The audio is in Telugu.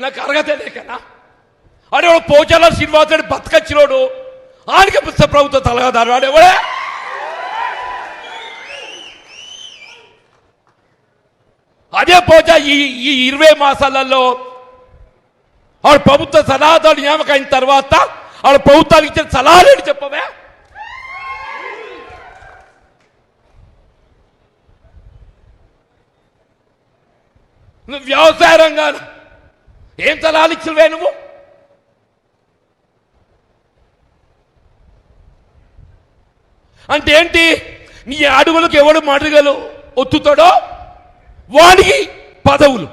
నాకు అర్హత లేకనా? అడే వాడు పోచాల శ్రీనివాసుడు బతకచ్చినోడు ఆడికి ప్రభుత్వ తలగాదారు వాడేవాడే. అదే పోచా ఈ 20 మాసాలలో ఆడు ప్రభుత్వ సలహాదారు నియామకం అయిన తర్వాత ఆడ ప్రభుత్వానికి ఇచ్చిన సలహాలేని చెప్పవే. నువ్వు వ్యవసాయ రంగాలు ఏం సలహాలు ఇచ్చినవే నువ్వు? అంటే ఏంటి? నీ అడుగులకు ఎవడు మడుగలు ఒత్తుతాడో వాడికి పదవులు.